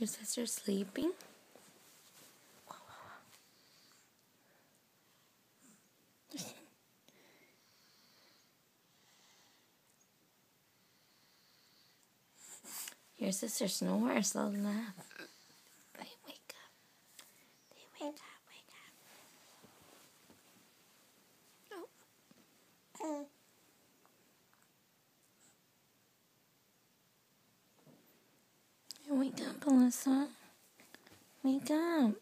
Your sister sleeping? Your sister snores loud enough. They wake up. They wake up, wake up. Oh. Wake up, Alyssa. Wake up.